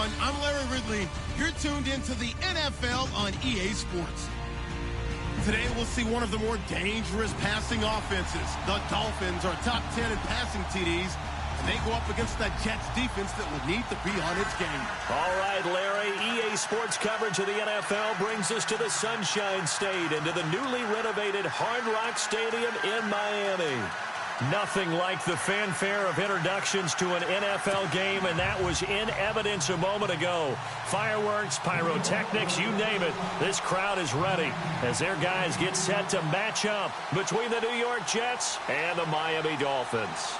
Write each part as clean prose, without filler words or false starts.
everyone. I'm Larry Ridley. You're tuned into the NFL on EA Sports. Today, we'll see one of the more dangerous passing offenses. The Dolphins are top 10 in passing TDs, and they go up against the Jets defense that would need to be on its game. All right, Larry, EA Sports coverage of the NFL brings us to the Sunshine State and to the newly renovated Hard Rock Stadium in Miami. Nothing like the fanfare of introductions to an NFL game, and that was in evidence a moment ago. Fireworks, pyrotechnics, you name it. This crowd is ready as their guys get set to match up between the New York Jets and the Miami Dolphins.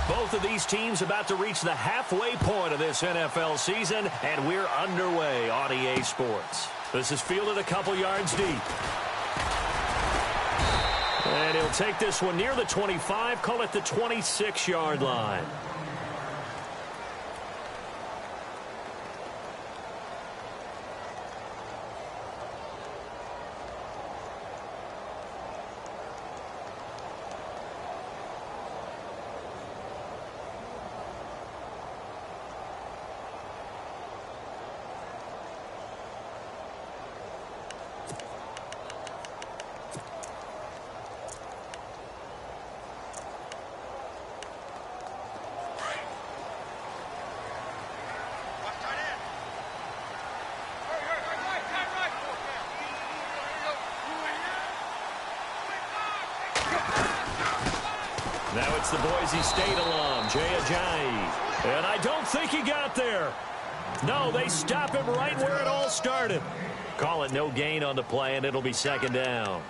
Both of these teams about to reach the halfway point of this NFL season, and we're underway on EA Sports. This is fielded a couple yards deep. And he'll take this one near the 25, call it the 26-yard line. Now it's the Boise State alum, Jay Ajayi. And I don't think he got there. No, they stop him right where it all started. Call it no gain on the play, and it'll be second down.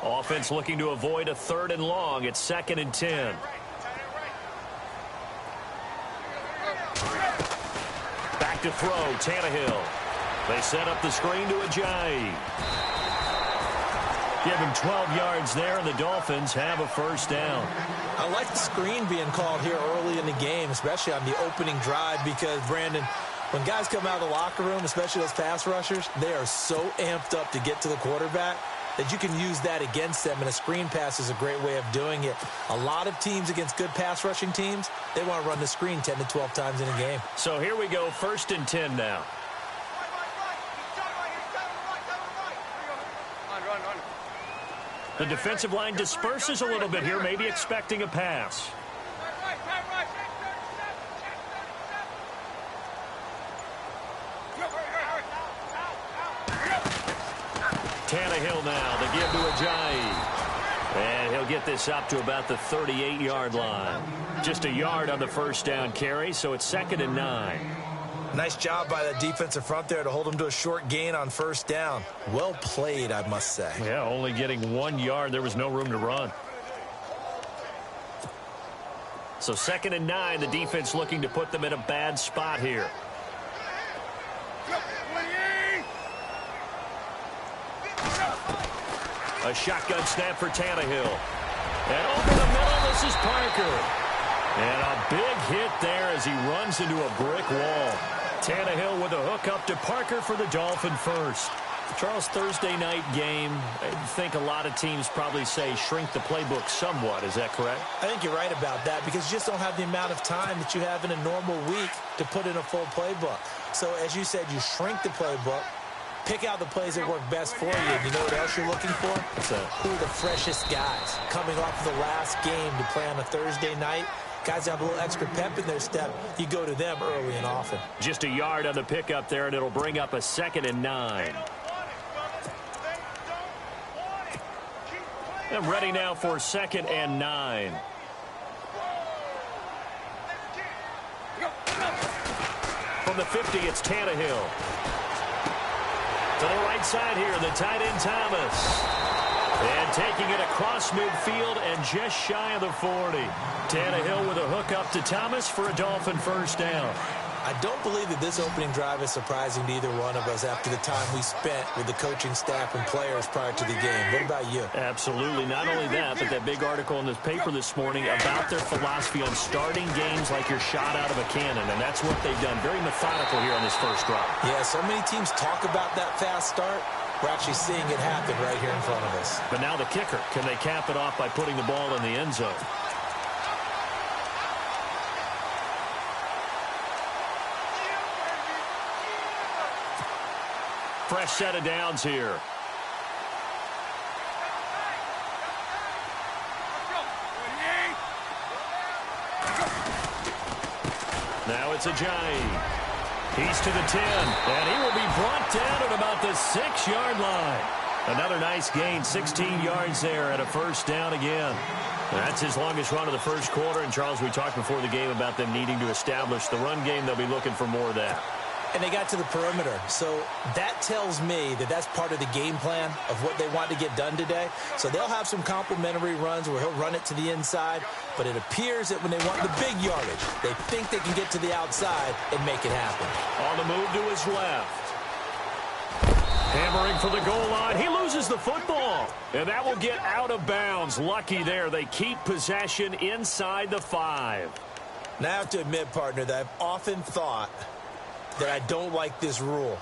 Offense looking to avoid a 3rd and long. It's 2nd and 10. Back to throw, Tannehill. They set up the screen to Ajayi. Give him 12 yards there, and the Dolphins have a first down. I like the screen being called here early in the game, especially on the opening drive, because, Brandon, when guys come out of the locker room, especially those pass rushers, they are so amped up to get to the quarterback that you can use that against them, and a screen pass is a great way of doing it. A lot of teams against good pass rushing teams, they want to run the screen 10 to 12 times in a game. So here we go, 1st and 10 now. The defensive line disperses a little bit here, maybe expecting a pass. Tannehill now, they give to Ajayi. And he'll get this up to about the 38-yard line. Just a yard on the first down carry, so it's 2nd and 9. Nice job by the defensive front there to hold him to a short gain on first down. Well played, I must say. Yeah, only getting 1 yard. There was no room to run. So 2nd and 9, the defense looking to put them in a bad spot here. A shotgun snap for Tannehill. And over the middle, this is Parker. And a big hit there as he runs into a brick wall. Tannehill with a hook up to Parker for the Dolphin first. Charles, Thursday night game, I think a lot of teams probably say shrink the playbook somewhat. Is that correct? I think you're right about that, because you just don't have the amount of time that you have in a normal week to put in a full playbook. So as you said, you shrink the playbook. Pick out the plays that work best for you. And you know what else you're looking for? Who are the freshest guys coming off of the last game to play on a Thursday night? Guys have a little extra pep in their step. You go to them early and often. Just a yard on the pickup there, and it'll bring up a 2nd and 9. And ready now for 2nd and 9. From the 50, it's Tannehill. To the right side here, the tight end Thomas. And taking it across midfield and just shy of the 40. Tannehill with a hook up to Thomas for a Dolphin first down. I don't believe that this opening drive is surprising to either one of us after the time we spent with the coaching staff and players prior to the game. What about you? Absolutely. Not only that, but that big article in this paper this morning about their philosophy on starting games like you're shot out of a cannon, and that's what they've done. Very methodical here on this first drive. Yeah, so many teams talk about that fast start. We're actually seeing it happen right here in front of us. But now the kicker. Can they cap it off by putting the ball in the end zone? Fresh set of downs here. Now it's Ajayi. He's to the 10, and he will be brought down at about the 6-yard line. Another nice gain, 16 yards there, and a first down again. That's his longest run of the first quarter. And, Charles, we talked before the game about them needing to establish the run game. They'll be looking for more of that. And they got to the perimeter. So that tells me that that's part of the game plan of what they want to get done today. So they'll have some complimentary runs where he'll run it to the inside. But it appears that when they want the big yardage, they think they can get to the outside and make it happen. On the move to his left. Hammering for the goal line. He loses the football. And that will get out of bounds. Lucky there. They keep possession inside the 5. Now I have to admit, partner, that I've often thought that I don't like this rule,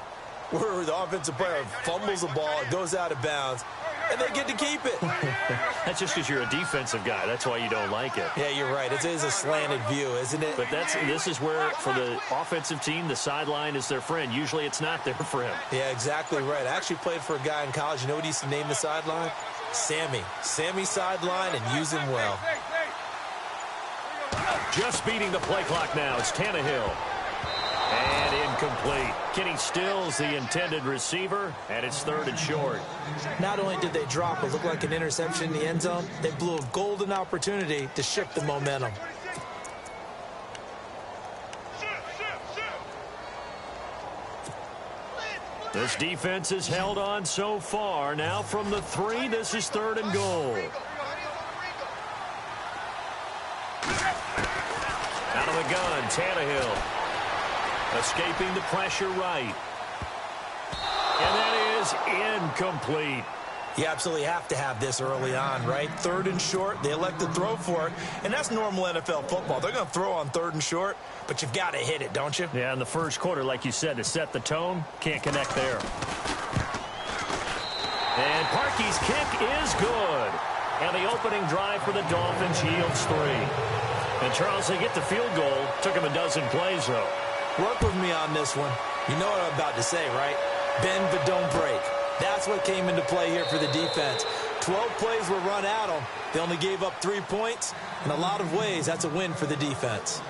where the offensive player fumbles the ball, it goes out of bounds, and they get to keep it. That's just because you're a defensive guy. That's why you don't like it. Yeah, you're right. It is a slanted view, isn't it? But this is where, for the offensive team, the sideline is their friend. Usually it's not there for him. Yeah, exactly right. I actually played for a guy in college. You know what he used to name the sideline? Sammy. Sammy sideline, and use him well. Just beating the play clock now. It's Tannehill. And incomplete. Kenny Stills, the intended receiver, and it's 3rd and short. Not only did they drop what looked like an interception in the end zone, they blew a golden opportunity to shift the momentum. This defense has held on so far. Now from the 3, this is 3rd and goal. Out of the gun, Tannehill. Escaping the pressure right. And that is incomplete. You absolutely have to have this early on, right? 3rd and short, they elect to throw for it, and that's normal NFL football. They're going to throw on 3rd and short, but you've got to hit it, don't you? Yeah, in the first quarter, like you said, to set the tone, can't connect there. And Parkey's kick is good. And the opening drive for the Dolphins yields 3. And, Charles, they get the field goal. Took him a dozen plays, though. Work with me on this one. You know what I'm about to say, right? Bend but don't break. That's what came into play here for the defense. 12 plays were run at them. They only gave up 3 points. In a lot of ways, that's a win for the defense.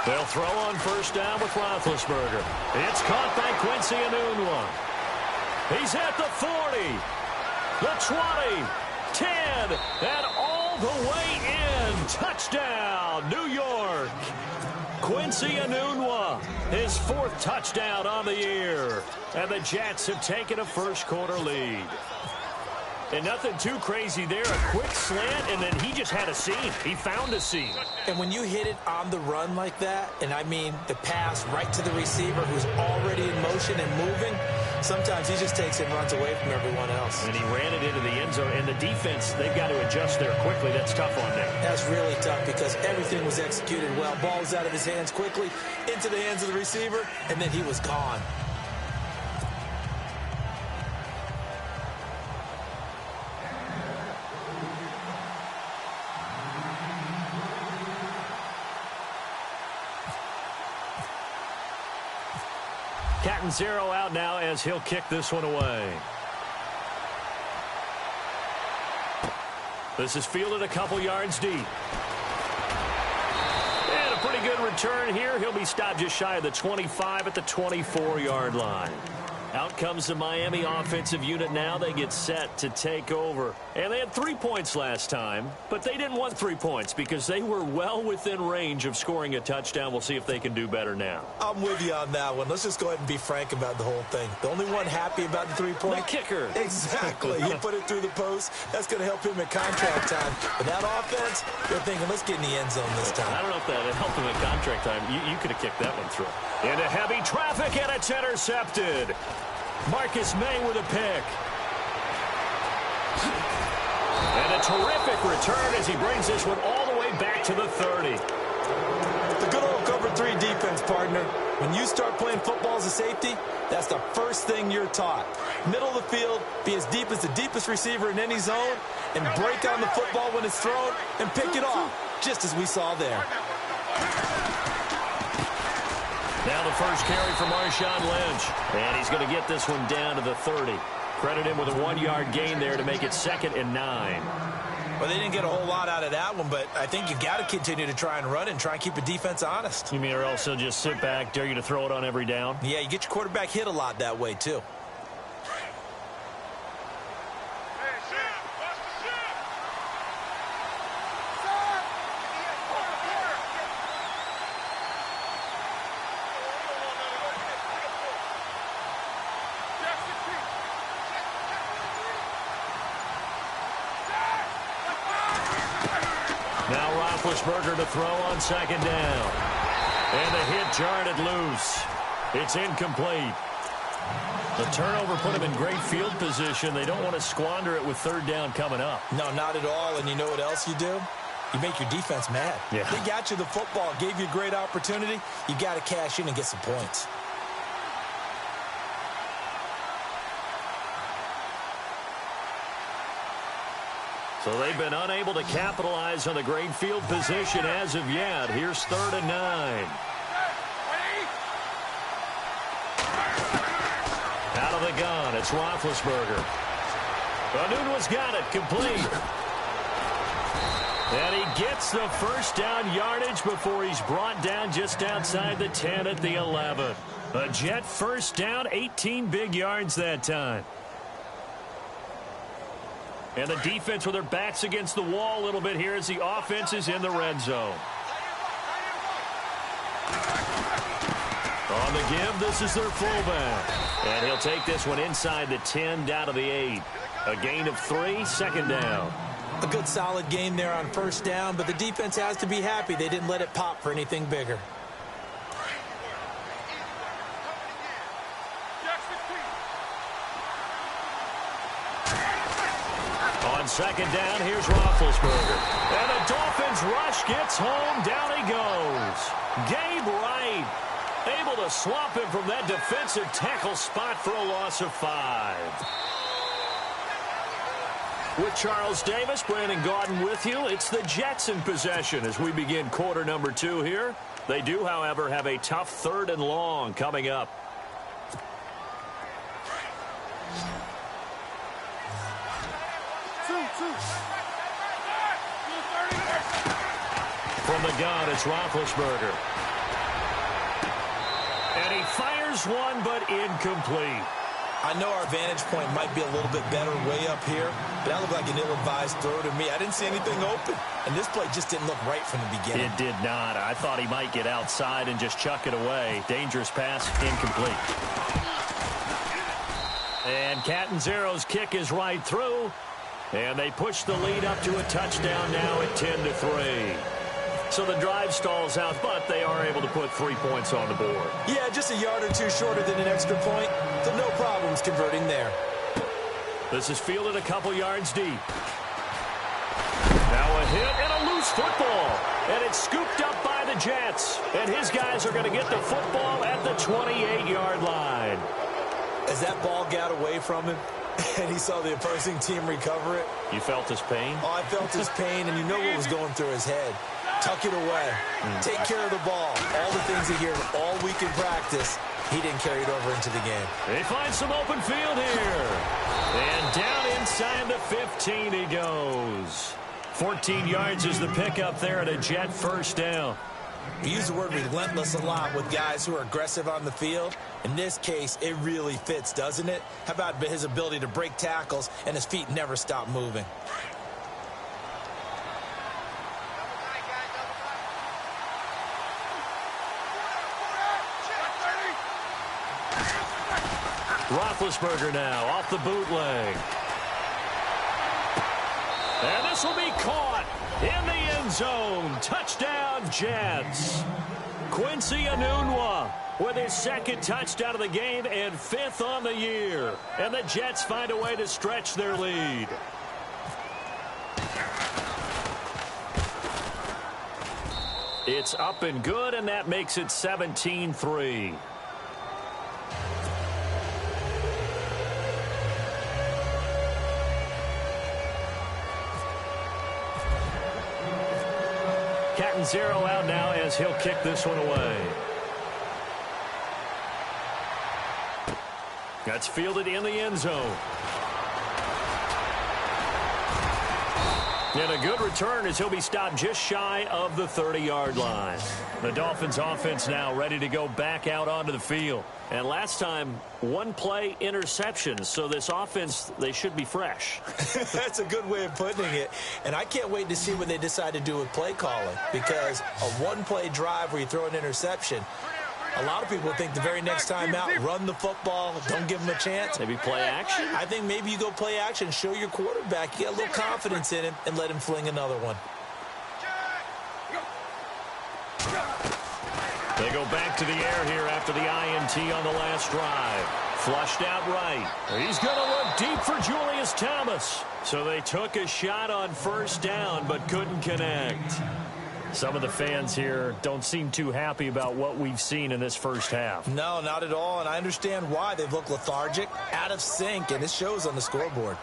They'll throw on first down with Roethlisberger. It's caught by Quincy Enunwa. He's at the 40, the 20, 10, and all the way in. Touchdown, New York. Quincy Enunwa, his 4th touchdown on the year. And the Jets have taken a first quarter lead. And nothing too crazy there. A quick slant, and then he just had a seam. He found a seam. And when you hit it on the run like that, and I mean the pass right to the receiver who's already in motion and moving, sometimes he just takes it and runs away from everyone else. And he ran it into the end zone. And the defense, they've got to adjust there quickly. That's tough on them. That's really tough because everything was executed well. Ball was out of his hands quickly, into the hands of the receiver, and then he was gone. Catanzaro out now as he'll kick this one away. This is fielded a couple yards deep. And a pretty good return here. He'll be stopped just shy of the 25 at the 24-yard line. Out comes the Miami offensive unit now. They get set to take over. And they had 3 points last time, but they didn't want 3 points because they were well within range of scoring a touchdown. We'll see if they can do better now. I'm with you on that one. Let's just go ahead and be frank about the whole thing. The only one happy about the 3-point? The kicker. Exactly. He put it through the post. That's going to help him at contract time. But that offense, they're thinking, let's get in the end zone this time. I don't know if that helped him at contract time. You could have kicked that one through. Into heavy traffic, and it's intercepted. Marcus May with a pick. And a terrific return as he brings this one all the way back to the 30. The good old cover 3 defense, partner. When you start playing football as a safety, that's the first thing you're taught. Middle of the field, be as deep as the deepest receiver in any zone, and break on the football when it's thrown and pick it off, just as we saw there. Now the first carry for Marshawn Lynch. And he's going to get this one down to the 30. Credit him with a 1-yard gain there to make it 2nd and 9. Well, they didn't get a whole lot out of that one, but I think you've got to continue to try and run it and try and keep the defense honest. You mean or else they'll just sit back, dare you to throw it on every down? Yeah, you get your quarterback hit a lot that way, too. Now Roethlisberger to throw on 2nd down. And the hit jarred it loose. It's incomplete. The turnover put him in great field position. They don't want to squander it with 3rd down coming up. No, not at all. And you know what else you do? You make your defense mad. Yeah. They got you the football, gave you a great opportunity. You got to cash in and get some points. So they've been unable to capitalize on the great field position as of yet. Here's 3rd and 9. Out of the gun, it's Roethlisberger. Anunwa's got it, complete. And he gets the first down yardage before he's brought down just outside the 10 at the 11. A Jet first down, 18 big yards that time. And the defense with their backs against the wall a little bit here as the offense is in the red zone. On the give, this is their fullback. And he'll take this one inside the 10 down to the 8. A gain of 3, 2nd down. A good solid game there on 1st down, but the defense has to be happy they didn't let it pop for anything bigger. On 2nd down, here's Roethlisberger. And the Dolphins rush gets home. Down he goes. Gabe Wright able to swap him from that defensive tackle spot for a loss of 5. With Charles Davis, Brandon Gaudin with you. It's the Jets in possession as we begin quarter number 2 here. They do, however, have a tough 3rd and long coming up. From the gun, it's Roethlisberger. And he fires one, but incomplete. I know our vantage point might be a little bit better way up here, but that looked like an ill-advised throw to me. I didn't see anything open, and this play just didn't look right from the beginning. It did not. I thought he might get outside and just chuck it away. Dangerous pass, incomplete. And Catanzero's kick is right through, and they push the lead up to a touchdown now at 10-3. So the drive stalls out, but they are able to put 3 points on the board. Yeah, just a yard or 2 shorter than an extra point, so no problems converting there. This is fielded a couple yards deep. Now a hit and a loose football. And it's scooped up by the Jets. And his guys are going to get the football at the 28-yard line. As that ball got away from him, and he saw the opposing team recover it. You felt his pain? Oh, I felt his pain, and you know what was going through his head. Tuck it away. Take care of the ball. All the things he hears all week in practice, he didn't carry it over into the game. They find some open field here. And down inside the 15 he goes. 14 yards is the pickup there at a Jet first down. We use the word relentless a lot with guys who are aggressive on the field. In this case, it really fits, doesn't it? How about his ability to break tackles and his feet never stop moving? Roethlisberger now off the bootleg. And this will be caught in the end zone. Touchdown, Jets. Quincy Enunwa with his second touchdown of the game and 5th on the year. And the Jets find a way to stretch their lead. It's up and good, and that makes it 17-3. Captain Zero out now as he'll kick this one away. That's fielded in the end zone. And a good return as he'll be stopped just shy of the 30-yard line. The Dolphins offense now ready to go back out onto the field. And last time, one play interception. So this offense, they should be fresh. That's a good way of putting it. And I can't wait to see what they decide to do with play calling. Because a one-play drive where you throw an interception, a lot of people think the very next time out, run the football, don't give them a chance. Maybe play action? I think maybe you go play action, show your quarterback, you get a little confidence in him, and let him fling another one. They go back to the air here after the INT on the last drive. Flushed out right. He's going to look deep for Julius Thomas. So they took a shot on first down, but couldn't connect. Some of the fans here don't seem too happy about what we've seen in this first half. No, not at all, and I understand why. They've looked lethargic, out of sync, and it shows on the scoreboard.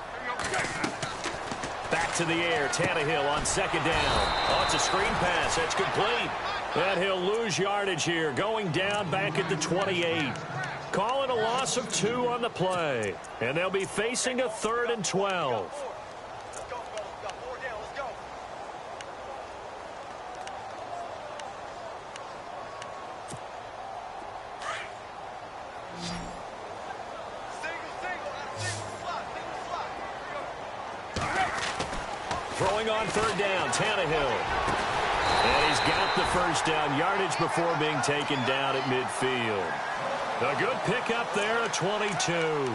Back to the air, Tannehill on second down. Oh, it's a screen pass. That's complete. And he'll lose yardage here, going down back at the 28. Calling a loss of 2 on the play. And they'll be facing a 3rd and 12. Throwing on 3rd down, Tannehill. And he's got the first down yardage before being taken down at midfield. A good pickup there at 22.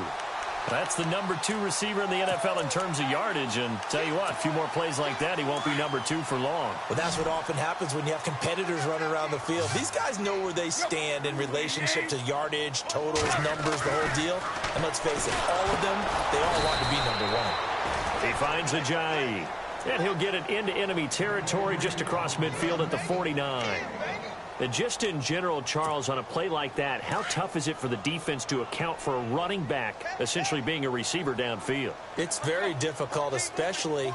That's the number 2 receiver in the NFL in terms of yardage. And tell you what, a few more plays like that, he won't be number 2 for long. Well, that's what often happens when you have competitors running around the field. These guys know where they stand in relationship to yardage, totals, numbers, the whole deal. And let's face it, all of them, they all want to be number 1. He finds Ajayi. And he'll get it into enemy territory just across midfield at the 49. And just in general, Charles, on a play like that, how tough is it for the defense to account for a running back essentially being a receiver downfield? It's very difficult, especially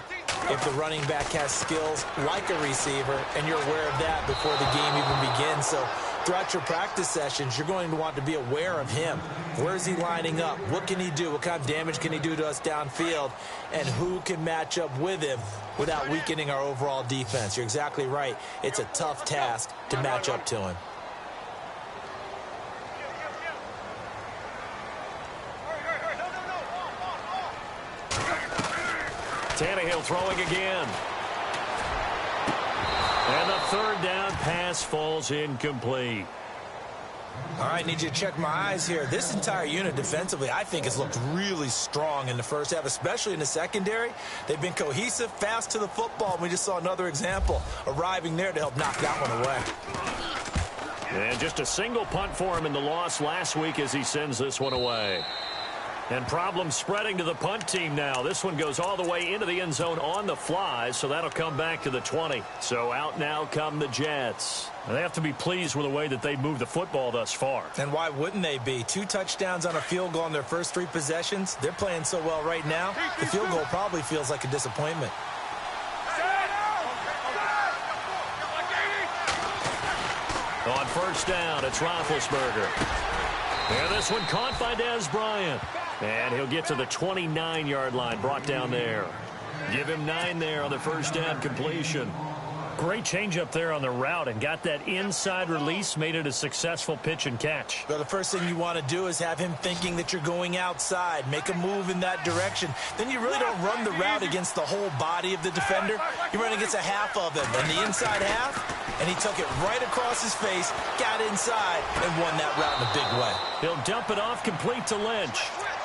if the running back has skills like a receiver, and you're aware of that before the game even begins. So throughout your practice sessions, you're going to want to be aware of him. Where is he lining up? What can he do? What kind of damage can he do to us downfield? And who can match up with him without weakening our overall defense? You're exactly right. It's a tough task to match up to him. Tannehill throwing again. And the 3rd down pass falls incomplete. All right, need you to check my eyes here. This entire unit defensively, I think, has looked really strong in the first half, especially in the secondary. They've been cohesive, fast to the football. And we just saw another example arriving there to help knock that one away. And just a single punt for him in the loss last week as he sends this one away. And problems spreading to the punt team now. This one goes all the way into the end zone on the fly, so that'll come back to the 20. So out now come the Jets. They have to be pleased with the way that they moved the football thus far. And why wouldn't they be? 2 touchdowns on a field goal in their first 3 possessions. They're playing so well right now, the field goal probably feels like a disappointment. On first down, it's Roethlisberger. And this one caught by Dez Bryant. And he'll get to the 29-yard line, brought down there. Give him 9 there on the first down completion. Great change up there on the route and got that inside release, made it a successful pitch and catch. Well, the first thing you want to do is have him thinking that you're going outside, make a move in that direction. Then you really don't run the route against the whole body of the defender. You run against a half of him, and the inside half, and he took it right across his face, got inside, and won that route in a big way. He'll dump it off complete to Lynch.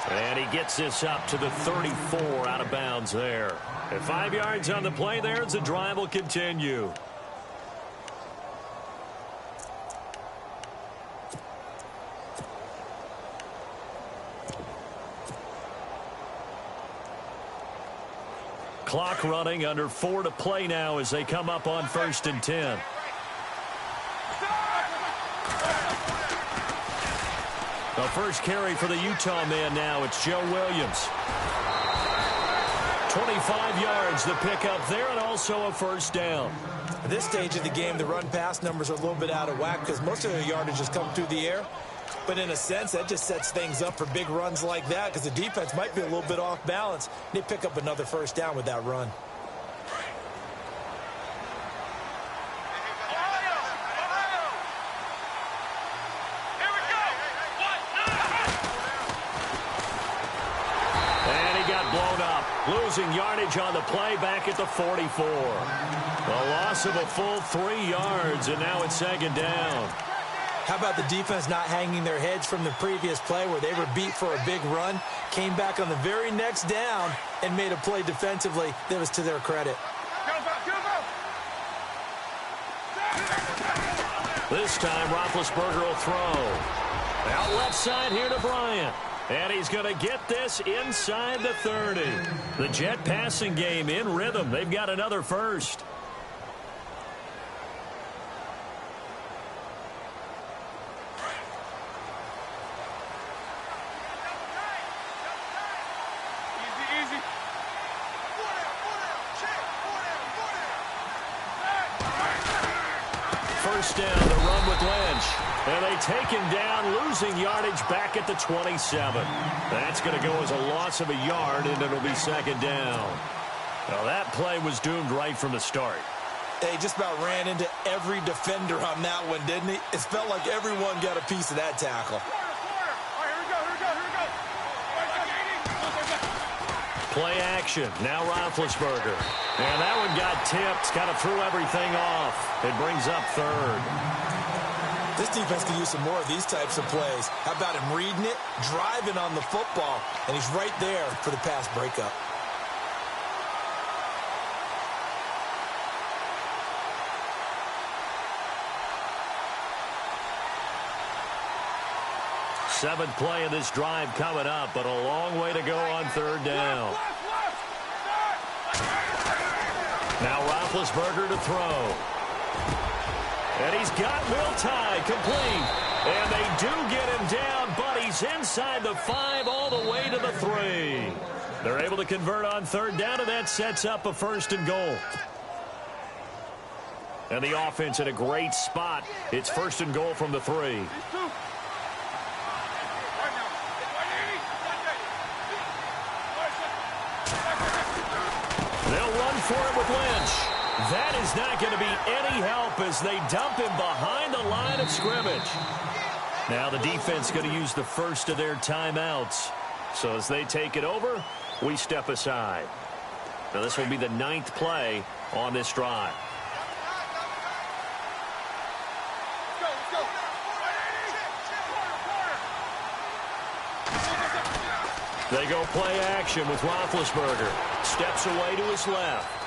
And he gets this up to the 34 out of bounds there. At 5 yards on the play there, the drive will continue. Clock running, under 4 to play now as they come up on 1st and 10. The first carry for the Utah man now, it's Joe Williams. 25 yards, the pickup there, and also a first down. At this stage of the game, the run-pass numbers are a little bit out of whack because most of their yardage has come through the air. But in a sense, that just sets things up for big runs like that because the defense might be a little bit off balance. They pick up another first down with that run. Losing yardage on the play back at the 44. A loss of a full 3 yards, and now it's 2nd down. How about the defense not hanging their heads from the previous play where they were beat for a big run, came back on the very next down, and made a play defensively that was to their credit. This time, Roethlisberger will throw. Out left side here to Bryant. And he's going to get this inside the 30. The Jet passing game in rhythm. They've got another first. First down, the run with Lynch. And they take him down, losing yardage back at the 27. That's going to go as a loss of a yard, and it'll be 2nd down. Now, that play was doomed right from the start. He just about ran into every defender on that one, didn't he? It felt like everyone got a piece of that tackle. Play action. Now Roethlisberger. And that one got tipped. Kind of threw everything off. It brings up 3rd. This defense could use some more of these types of plays. How about him reading it, driving on the football, and he's right there for the pass breakup. Seventh play of this drive coming up, but a long way to go on 3rd down. Now Roethlisberger to throw. And he's got Will Tye complete. And they do get him down, but he's inside the 5 all the way to the 3. They're able to convert on 3rd down, and that sets up a 1st and goal. And the offense in a great spot. It's 1st and goal from the 3. They'll run for it with Lynch. That is not going to be any help as they dump him behind the line of scrimmage. Now the defense going to use the first of their timeouts. So as they take it over, we step aside. Now this will be the 9th play on this drive. They go play action with Roethlisberger. Steps away to his left.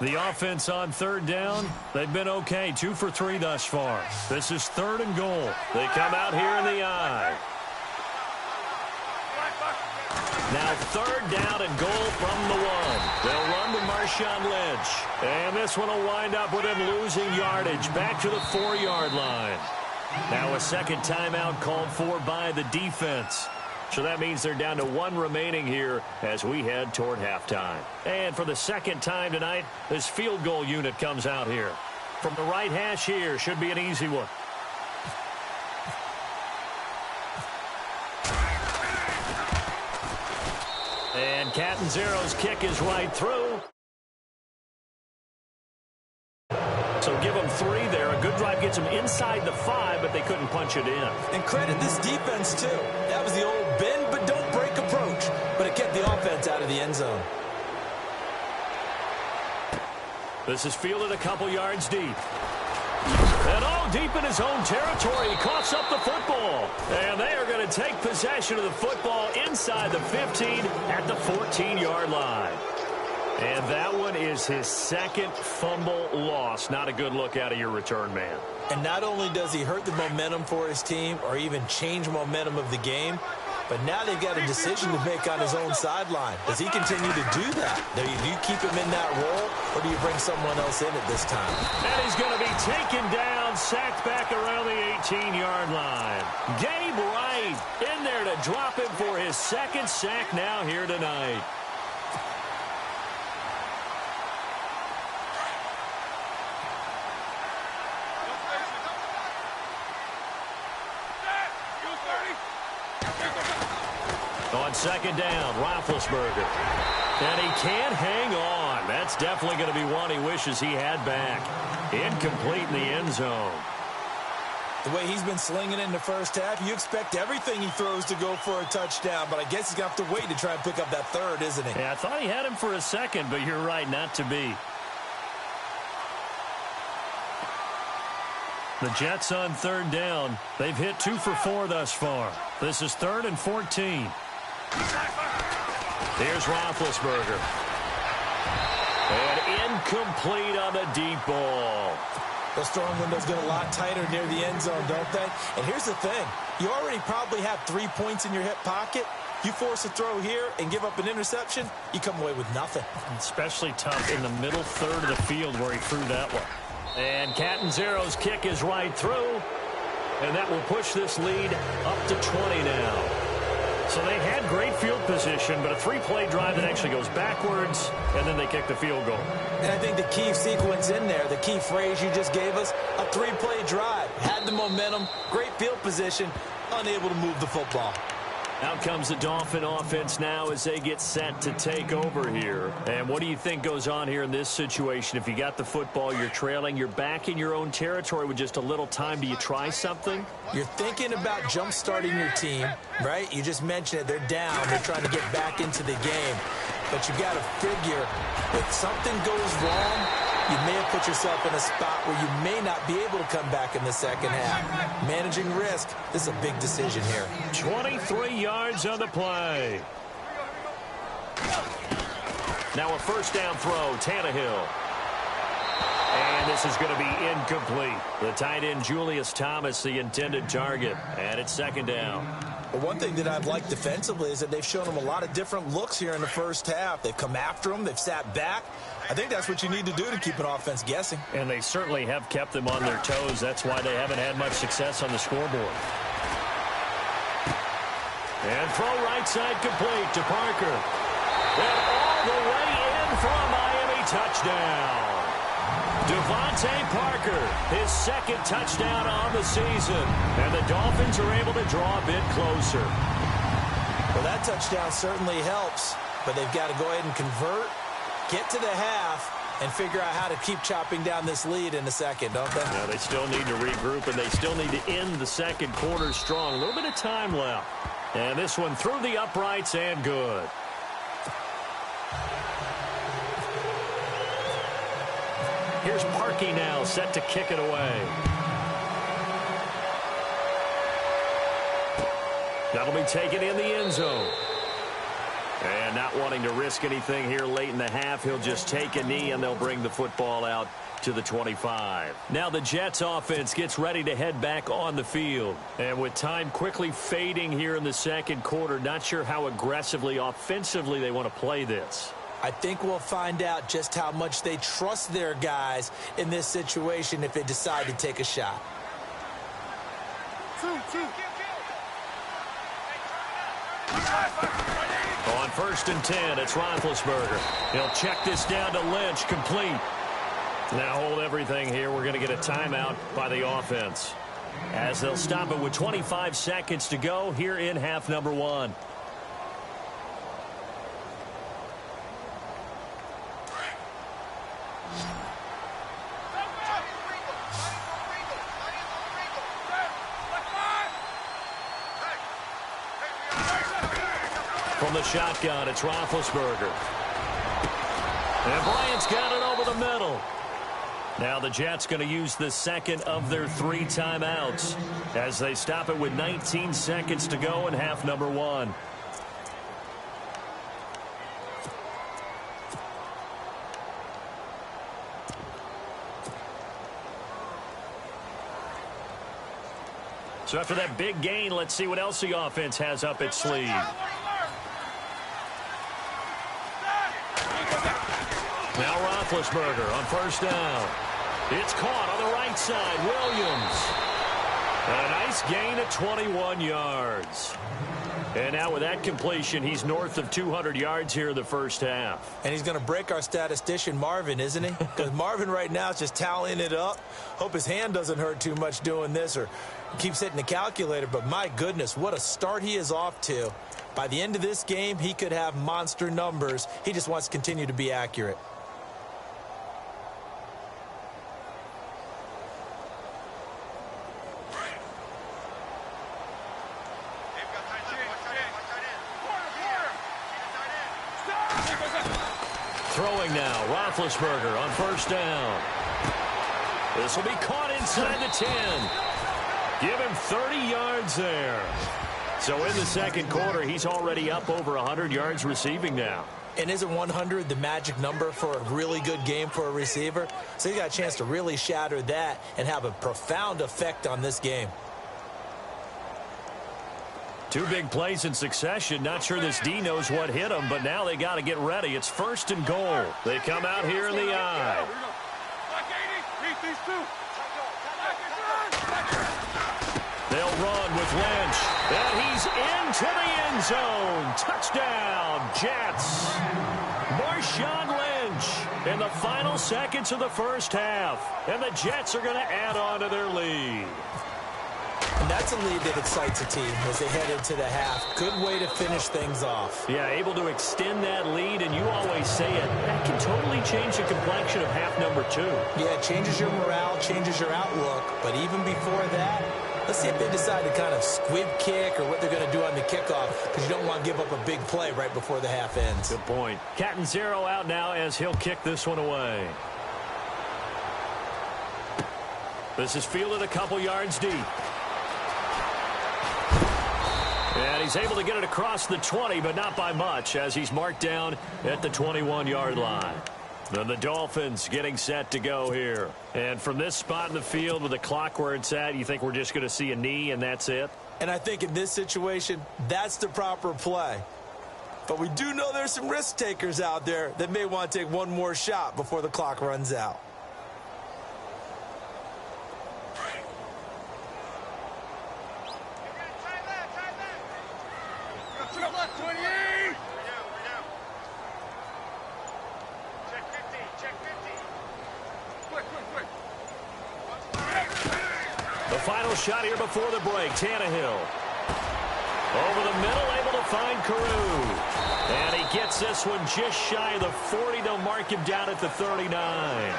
The offense on 3rd down, they've been okay. 2 for 3 thus far. This is 3rd and goal. They come out here in the I. Now 3rd down and goal from the 1. They'll run to Marshawn Lynch. And this one will wind up with him losing yardage back to the 4-yard line. Now a second timeout called for by the defense. So that means they're down to 1 remaining here as we head toward halftime. And for the second time tonight, this field goal unit comes out here. From the right hash here, should be an easy one. And Catanzaro's kick is right through. So give them 3 there. A good drive gets them inside the 5, but they couldn't punch it in. And credit this defense, too. That was the old bend but don't break approach, but it kept the offense out of the end zone. This is fielded a couple yards deep. And all deep in his own territory. He coughs up the football. And they are going to take possession of the football inside the 15 at the 14-yard line. And that one is his second fumble loss. Not a good look out of your return man. And not only does he hurt the momentum for his team or even change momentum of the game, but now they've got a decision to make on his own sideline. Does he continue to do that? Do you keep him in that role, or do you bring someone else in at this time? And he's going to be taken down, sacked back around the 18-yard line. Gabe Wright in there to drop him for his second sack now here tonight. On second down, Roethlisberger. And he can't hang on. That's definitely going to be one he wishes he had back. Incomplete in the end zone. The way he's been slinging in the first half, you expect everything he throws to go for a touchdown, but I guess he's going to have to wait to try and pick up that third, isn't he? Yeah, I thought he had him for a second, but you're right, not to be. The Jets on third down. They've hit 2 for 4 thus far. This is 3rd and 14. Here's Roethlisberger. And incomplete on the deep ball. Those throwing windows get a lot tighter near the end zone, don't they? And here's the thing. You already probably have 3 points in your hip pocket. You force a throw here and give up an interception, you come away with nothing. Especially tough in the middle third of the field where he threw that one. And Catanzaro's kick is right through. And that will push this lead up to 20 now. So they had great field position, but a 3-play drive that actually goes backwards, and then they kick the field goal. And I think the key sequence in there, the key phrase you just gave us, a 3-play drive. Had the momentum, great field position, unable to move the football. Out comes the Dolphin offense now as they get set to take over here. And what do you think goes on here in this situation? If you got the football, you're trailing, you're back in your own territory with just a little time. Do you try something? You're thinking about jump-starting your team, right? You just mentioned it. They're down. They're trying to get back into the game. But you got to figure, if something goes wrong, you may have put yourself in a spot where you may not be able to come back in the second half. Managing risk, this is a big decision here. 23 yards on the play. Now a first down throw, Tannehill. And this is going to be incomplete. The tight end, Julius Thomas, the intended target. And it's second down. Well, one thing that I've liked defensively is that they've shown them a lot of different looks here in the first half. They've come after them. They've sat back. I think that's what you need to do to keep an offense guessing. And they certainly have kept them on their toes. That's why they haven't had much success on the scoreboard. And throw right side complete to Parker. And all the way in for a Miami touchdown. Devontae Parker, his second touchdown on the season. And the Dolphins are able to draw a bit closer. Well, that touchdown certainly helps, but they've got to go ahead and convert, get to the half, and figure out how to keep chopping down this lead in the second, don't they? Yeah, they still need to regroup, and they still need to end the second quarter strong. A little bit of time left. And this one through the uprights and good. Here's Parkey now, set to kick it away. That'll be taken in the end zone. And not wanting to risk anything here late in the half, he'll just take a knee, and they'll bring the football out to the 25. Now the Jets offense gets ready to head back on the field. And with time quickly fading here in the second quarter, not sure how aggressively, offensively they want to play this. I think we'll find out just how much they trust their guys in this situation if they decide to take a shot. On 1st and 10, it's Roethlisberger. He'll check this down to Lynch, complete. Now hold everything here. We're going to get a timeout by the offense, as they'll stop it with 25 seconds to go here in half number 1. From the shotgun, it's Roethlisberger. And Bryant's got it over the middle. Now the Jets going to use the second of their 3 timeouts as they stop it with 19 seconds to go in half number 1. So after that big gain, let's see what else the offense has up its sleeve. Now Roethlisberger on 1st down. It's caught on the right side. Williams. A nice gain of 21 yards. And now with that completion, he's north of 200 yards here in the first half. And he's going to break our statistician Marvin, isn't he? Because Marvin right now is just tallying it up. Hope his hand doesn't hurt too much doing this or keeps hitting the calculator. But my goodness, what a start he is off to. By the end of this game, he could have monster numbers. He just wants to continue to be accurate. Throwing now, Roethlisberger on 1st down. This will be caught inside the 10. Give him 30 yards there. So in the second quarter, he's already up over 100 yards receiving now. And isn't 100 the magic number for a really good game for a receiver? So he got a chance to really shatter that and have a profound effect on this game. 2 big plays in succession. Not sure this D knows what hit him, but now they got to get ready. It's 1st and goal. They come out here in the eye. They'll run with Lynch. And he's into the end zone. Touchdown, Jets. Marshawn Lynch in the final seconds of the first half. And the Jets are going to add on to their lead. And that's a lead that excites a team as they head into the half. Good way to finish things off. Yeah, able to extend that lead, and you always say it, that can totally change the complexion of half number 2. Yeah, it changes your morale, changes your outlook. But even before that, let's see if they decide to kind of squib kick or what they're going to do on the kickoff, because you don't want to give up a big play right before the half ends. Good point. Catanzaro out now as he'll kick this one away. This is fielded a couple yards deep. And he's able to get it across the 20, but not by much, as he's marked down at the 21-yard line. Then the Dolphins getting set to go here. And from this spot in the field with the clock where it's at, you think we're just going to see a knee and that's it? And I think in this situation, that's the proper play. But we do know there's some risk takers out there that may want to take one more shot before the clock runs out. The final shot here before the break. Tannehill. Over the middle, able to find Carew. And he gets this one just shy of the 40. They'll mark him down at the 39.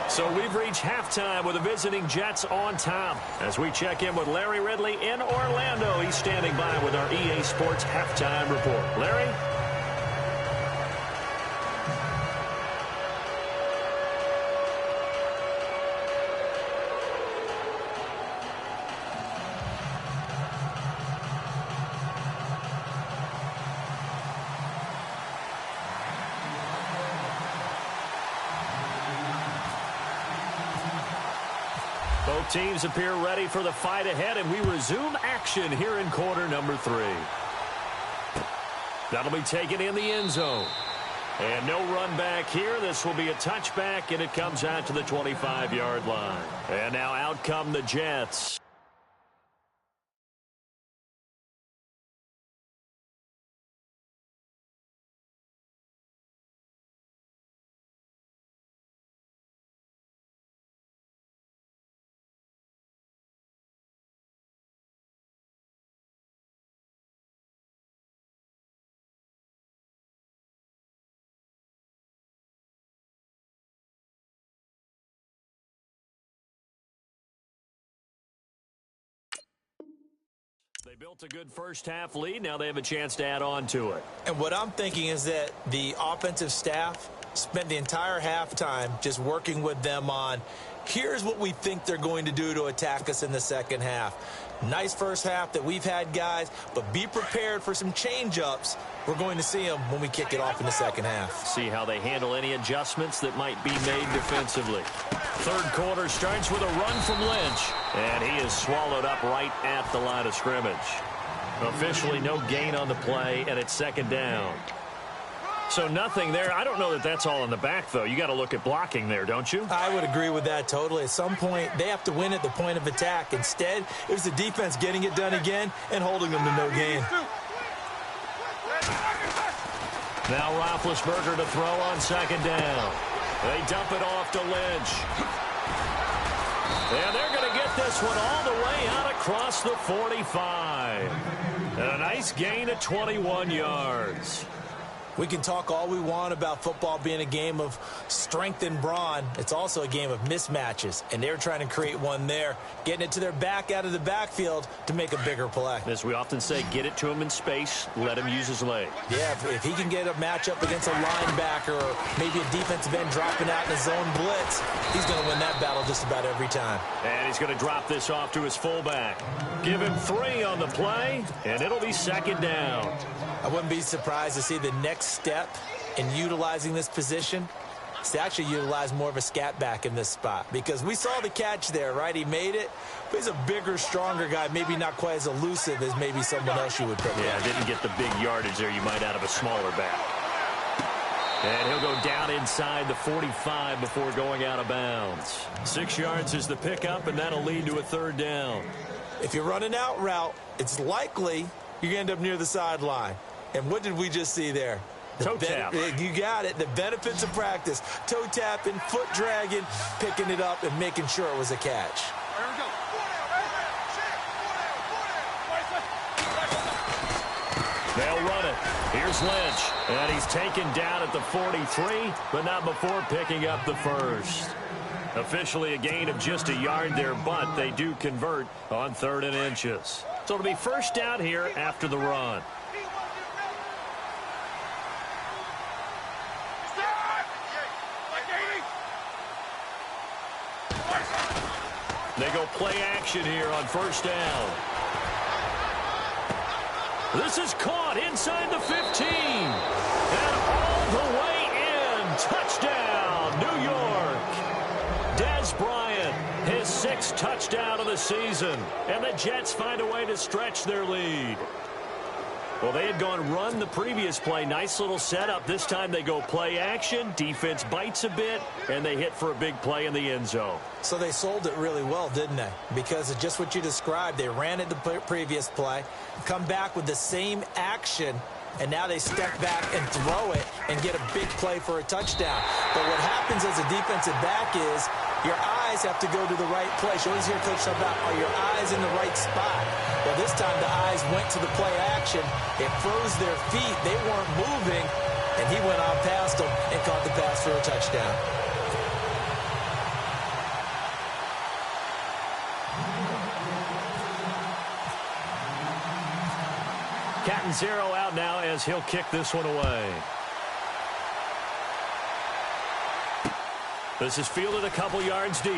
So we've reached halftime with the visiting Jets on top. As we check in with Larry Ridley in Orlando. He's standing by with our EA Sports halftime report. Larry? Both teams appear ready for the fight ahead, and we resume action here in quarter number 3. That'll be taken in the end zone. And no run back here. This will be a touchback, and it comes out to the 25-yard line. And now out come the Jets. They built a good first-half lead. Now they have a chance to add on to it. And what I'm thinking is that the offensive staff spent the entire halftime just working with them on, here's what we think they're going to do to attack us in the second half. Nice first half that we've had, guys, but be prepared for some change-ups. We're going to see them when we kick it off in the second half. See how they handle any adjustments that might be made defensively. Third quarter starts with a run from Lynch, and he is swallowed up right at the line of scrimmage. Officially no gain on the play, and it's second down. So nothing there. I don't know that that's all in the back, though. You got to look at blocking there, don't you? I would agree with that totally. At some point, they have to win at the point of attack. Instead, it was the defense getting it done again and holding them to no gain. Now Roethlisberger to throw on second down. They dump it off to Lynch. And they're going to get this one all the way out across the 45. And a nice gain of 21 yards. We can talk all we want about football being a game of strength and brawn. It's also a game of mismatches, and they're trying to create one there, getting it to their back out of the backfield to make a bigger play. As we often say, get it to him in space, let him use his leg. Yeah, if he can get a matchup against a linebacker or maybe a defensive end dropping out in a zone blitz, he's going to win that battle just about every time. And he's going to drop this off to his fullback. Give him 3 on the play, and it'll be second down. I wouldn't be surprised to see the next step in utilizing this position is to actually utilize more of a scat back in this spot, because we saw the catch there, right? He made it, but he's a bigger, stronger guy, maybe not quite as elusive as maybe someone else you would pick. Yeah, didn't get the big yardage there you might out of a smaller back. And he'll go down inside the 45 before going out of bounds. 6 yards is the pickup, and that'll lead to a third down. If you're running out route, it's likely you're going to end up near the sideline. And what did we just see there? Toe tap. You got it. The benefits of practice. Toe tapping, foot dragging, picking it up, and making sure it was a catch. They'll run it. Here's Lynch. And he's taken down at the 43, but not before picking up the first. Officially a gain of just a yard there, but they do convert on 3rd and inches. So it'll be first down here after the run. They go play action here on first down. This is caught inside the 15. And all the way in. Touchdown, New York. Dez Bryant, his 6th touchdown of the season. And the Jets find a way to stretch their lead. Well, they had gone run the previous play. Nice little setup. This time they go play action. Defense bites a bit, and they hit for a big play in the end zone. So they sold it really well, didn't they? Because of just what you described. They ran it the previous play, come back with the same action, and now they step back and throw it and get a big play for a touchdown. But what happens as a defensive back is your eyes have to go to the right place. You always hear Coach talk about, are your eyes in the right spot? Well, this time the eyes went to the play action. It froze their feet. They weren't moving, and he went on past them and caught the pass for a touchdown. Catanzaro out now as he'll kick this one away. This is fielded a couple yards deep.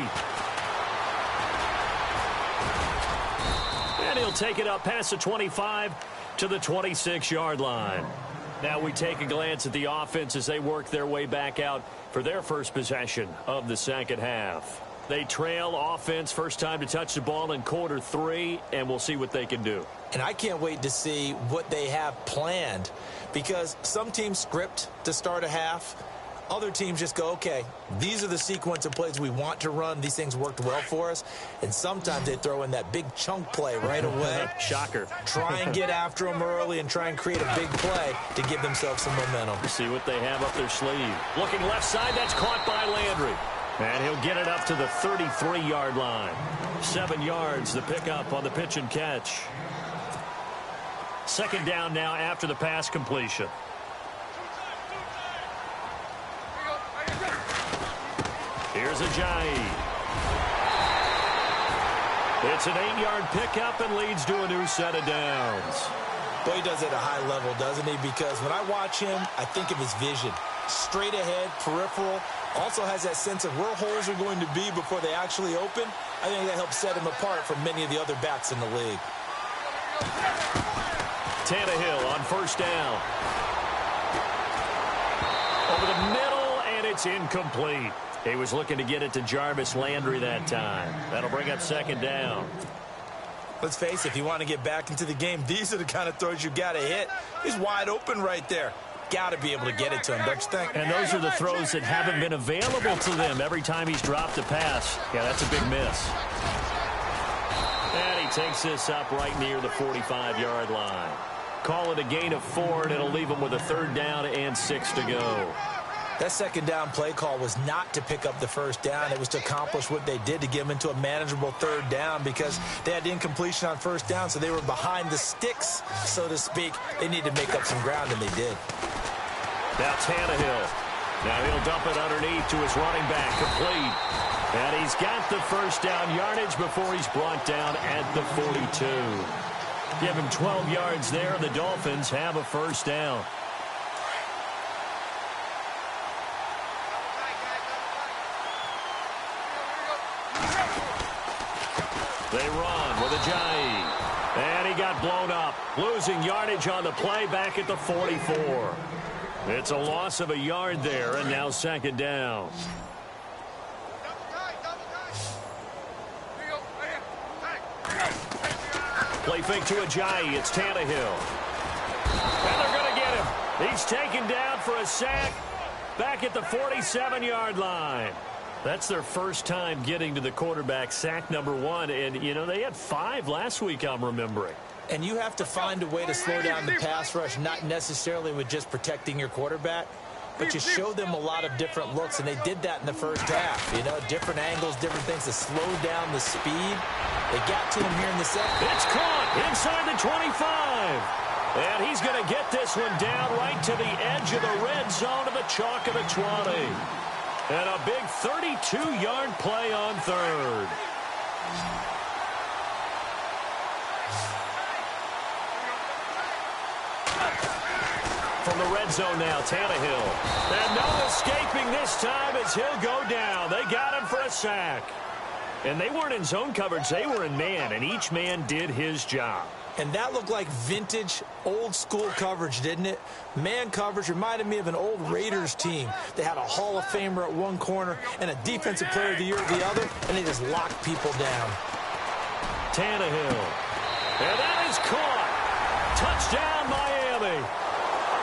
And he'll take it up past the 25 to the 26-yard line. Now we take a glance at the offense as they work their way back out for their first possession of the second half. They trail offense, first time to touch the ball in quarter 3, and we'll see what they can do. And I can't wait to see what they have planned, because some teams script to start a half. Other teams just go, okay, these are the sequence of plays we want to run. These things worked well for us. And sometimes they throw in that big chunk play right away. Shocker. Try and get after them early and try and create a big play to give themselves some momentum. See what they have up their sleeve. Looking left side, that's caught by Landry. And he'll get it up to the 33-yard line. 7 yards, the pickup on the pitch and catch. Second down now after the pass completion. Here's Ajayi. It's an 8-yard pickup and leads to a new set of downs. Boy, he does it at a high level, doesn't he? Because when I watch him, I think of his vision. Straight ahead, peripheral. Also has that sense of where holes are going to be before they actually open. I think that helps set him apart from many of the other backs in the league. Tannehill on first down. Over the middle, and it's incomplete. He was looking to get it to Jarvis Landry that time. That'll bring up second down. Let's face it, if you want to get back into the game, these are the kind of throws you got to hit. He's wide open right there. Got to be able to get it to him, don't you think? And those are the throws that haven't been available to them every time he's dropped a pass. Yeah, that's a big miss. And he takes this up right near the 45-yard line. Call it a gain of 4, and it'll leave him with a third down and 6 to go. That second down play call was not to pick up the first down. It was to accomplish what they did, to get them into a manageable third down, because they had incompletion on first down, so they were behind the sticks, so to speak. They needed to make up some ground, and they did. Now Tannehill. Now he'll dump it underneath to his running back, complete. And he's got the first down yardage before he's brought down at the 42. Give him 12 yards there. The Dolphins have a first down. They run with Ajayi. And he got blown up. Losing yardage on the play back at the 44. It's a loss of a yard there, and now second down. Play fake to Ajayi. It's Tannehill. And they're going to get him. He's taken down for a sack back at the 47-yard line. That's their first time getting to the quarterback, sack number 1. And, you know, they had 5 last week, I'm remembering. And you have to find a way to slow down the pass rush, not necessarily with just protecting your quarterback, but you show them a lot of different looks, and they did that in the first half. You know, different angles, different things to slow down the speed. They got to him here in the second. It's caught inside the 25. And he's going to get this one down right to the edge of the red zone of the chalk of the 20. And a big 32-yard play on third. From the red zone now, Tannehill. And no escaping this time as he'll go down. They got him for a sack. And they weren't in zone coverage. They were in man, and each man did his job. And that looked like vintage, old-school coverage, didn't it? Man coverage reminded me of an old Raiders team. They had a Hall of Famer at one corner and a Defensive Player of the Year at the other, and they just locked people down. Tannehill. And that is caught. Touchdown, Miami.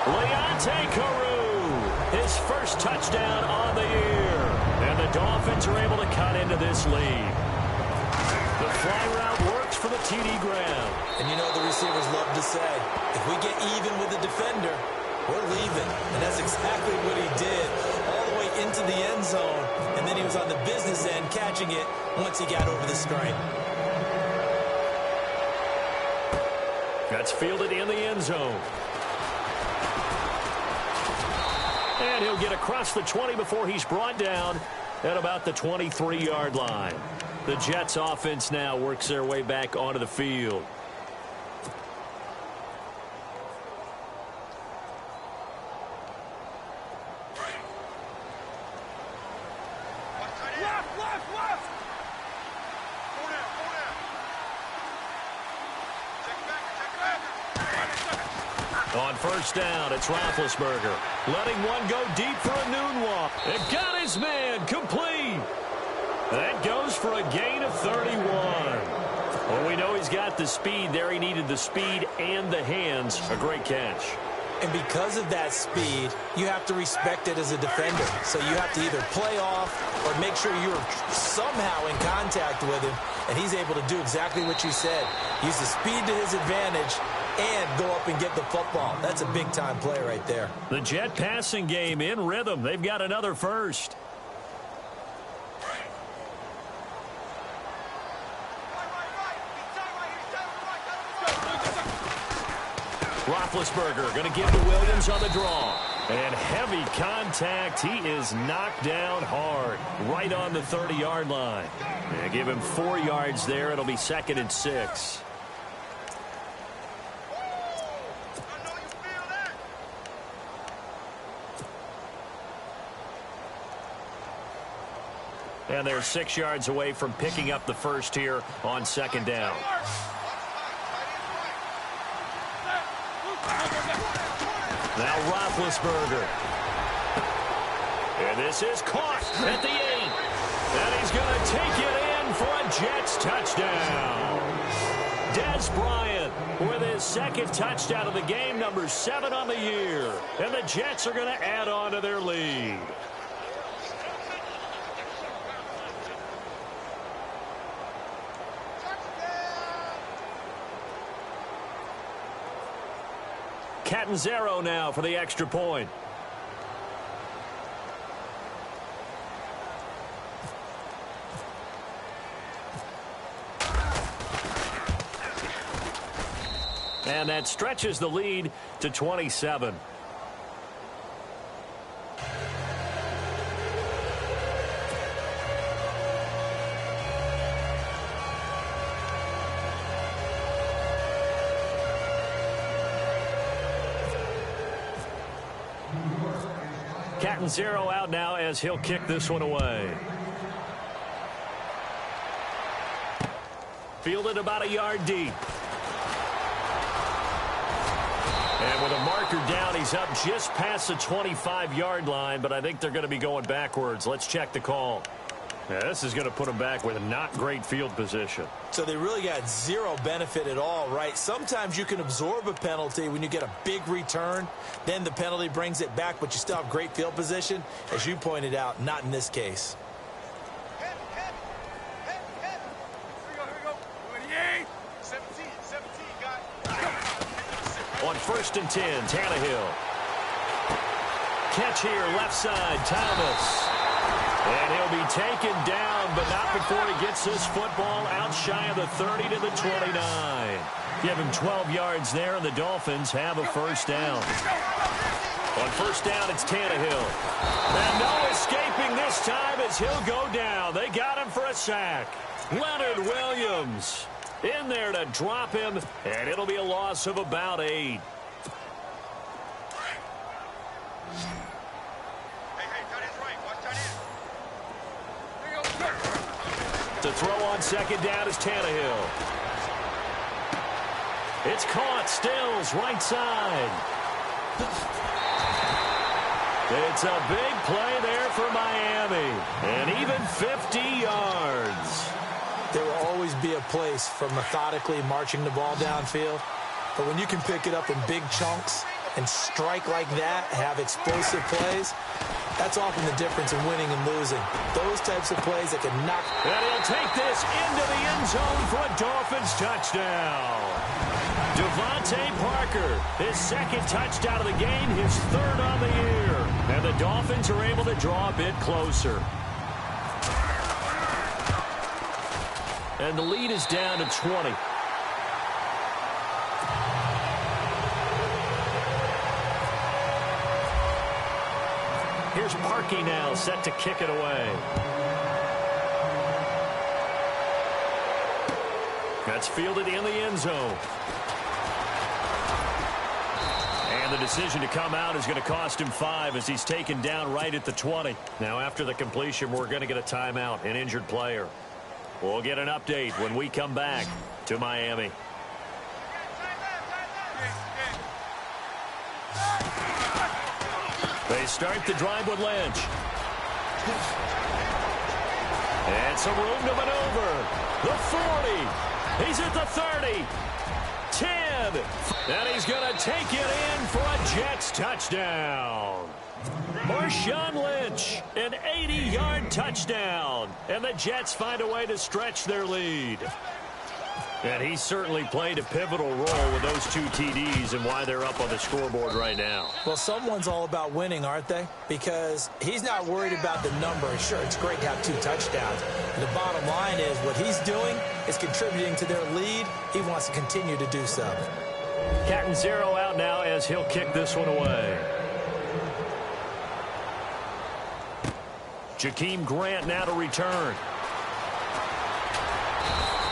Leonte Carew, his first touchdown on the year. And the Dolphins are able to cut into this lead. The fly route works for the TD Graham. And you know the receivers love to say, if we get even with the defender, we're leaving. And that's exactly what he did, all the way into the end zone. And then he was on the business end catching it once he got over the screen. That's fielded in the end zone. And he'll get across the 20 before he's brought down at about the 23-yard line. The Jets offense now works their way back onto the field. On first down, it's Roethlisberger. Letting one go deep for a noon walk. It got his man complete. That goes for a gain of 31. Well, we know he's got the speed there. He needed the speed and the hands. A great catch. And because of that speed, you have to respect it as a defender. So you have to either play off or make sure you're somehow in contact with him. And he's able to do exactly what you said. Use the speed to his advantage and go up and get the football. That's a big-time play right there. The Jet passing game in rhythm. They've got another first. Roethlisberger going to give to Williams on the draw. And heavy contact. He is knocked down hard, right on the 30-yard line. And give him 4 yards there. It'll be 2nd and 6. And they're 6 yards away from picking up the first here on 2nd down. Now Roethlisberger. And this is caught at the 8. And he's going to take it in for a Jets touchdown. Dez Bryant with his 2nd touchdown of the game, number 7 on the year. And the Jets are going to add on to their lead. Catanzaro now for the extra point. And that stretches the lead to 27. Catanzaro out now as he'll kick this one away. Fielded about a yard deep. And with a marker down, he's up just past the 25-yard line, but I think they're going to be going backwards. Let's check the call. Yeah, this is going to put them back with not great field position. So they really got zero benefit at all, right? Sometimes you can absorb a penalty when you get a big return. Then the penalty brings it back, but you still have great field position. As you pointed out, not in this case. On 1st and 10, Tannehill. Catch here, left side, Thomas. And he'll be taken down, but not before he gets this football out shy of the 30 to the 29. Give him 12 yards there, and the Dolphins have a first down. On 1st down, it's Tannehill. And no escaping this time as he'll go down. They got him for a sack. Leonard Williams in there to drop him, and it'll be a loss of about 8. To throw on 2nd down is Tannehill. It's caught. Stills, right side. It's a big play there for Miami. And even 50 yards. There will always be a place for methodically marching the ball downfield. But when you can pick it up in big chunks and strike like that, have explosive plays, that's often the difference in winning and losing. Those types of plays that can knock. And he'll take this into the end zone for a Dolphins touchdown. Devontae Parker, his 2nd touchdown of the game, his 3rd on the year. And the Dolphins are able to draw a bit closer. And the lead is down to 20. Here's Parkey now, set to kick it away. That's fielded in the end zone. And the decision to come out is going to cost him 5 as he's taken down right at the 20. Now, after the completion, we're going to get a timeout, an injured player. We'll get an update when we come back to Miami. They start the drive with Lynch. And some room to maneuver. The 40. He's at the 30. 10. And he's going to take it in for a Jets touchdown. Marshawn Lynch, an 80-yard touchdown. And the Jets find a way to stretch their lead. And he certainly played a pivotal role with those 2 TDs and why they're up on the scoreboard right now. Well, someone's all about winning, aren't they? Because he's not worried about the number. Sure, it's great to have 2 touchdowns. And the bottom line is what he's doing is contributing to their lead. He wants to continue to do so. Catanzaro out now as he'll kick this one away. Jakeem Grant now to return.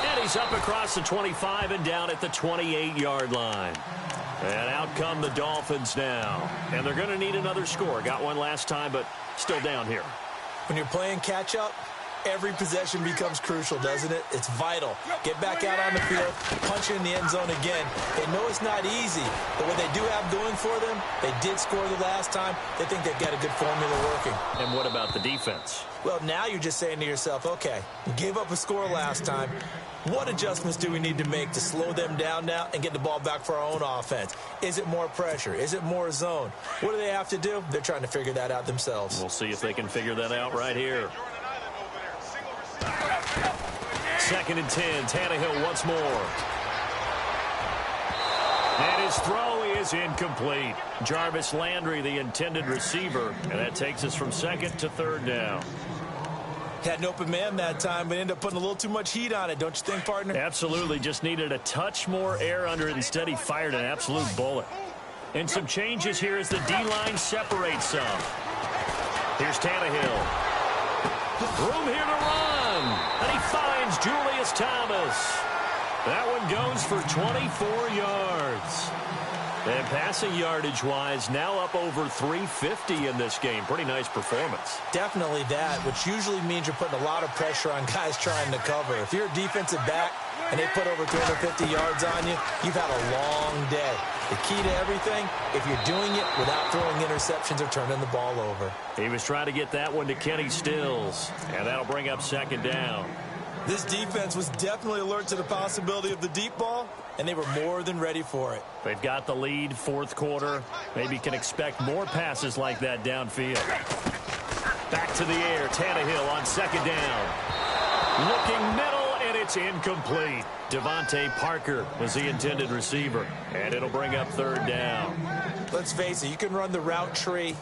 And he's up across the 25 and down at the 28-yard line. And out come the Dolphins now. And they're going to need another score. Got one last time, but still down here. When you're playing catch-up, every possession becomes crucial, doesn't it? It's vital. Get back out on the field, punch in the end zone again. They know it's not easy, but what they do have going for them, they did score the last time. They think they've got a good formula working. And what about the defense? Well, now you're just saying to yourself, okay, we gave up a score last time. What adjustments do we need to make to slow them down now and get the ball back for our own offense? Is it more pressure? Is it more zone? What do they have to do? They're trying to figure that out themselves. We'll see if they can figure that out right here. 2nd and 10. Tannehill once more. And his throw is incomplete. Jarvis Landry, the intended receiver. And that takes us from 2nd to 3rd down. Had an open man that time, but ended up putting a little too much heat on it, don't you think, partner? Absolutely. Just needed a touch more air under it. Instead, he fired an absolute bullet. And some changes here as the D-line separates some. Here's Tannehill. Room here to run. And he finds Julius Thomas. That one goes for 24 yards. And passing yardage-wise, now up over 350 in this game. Pretty nice performance. Definitely that, which usually means you're putting a lot of pressure on guys trying to cover. If you're a defensive back and they put over 350 yards on you, you've had a long day. The key to everything, if you're doing it without throwing interceptions or turning the ball over. He was trying to get that one to Kenny Stills, and that'll bring up 2nd down. This defense was definitely alert to the possibility of the deep ball, and they were more than ready for it. They've got the lead, 4th quarter. Maybe can expect more passes like that downfield. Back to the air, Tannehill on 2nd down. Looking middle, and it's incomplete. Devontae Parker was the intended receiver, and it'll bring up 3rd down. Let's face it, you can run the route tree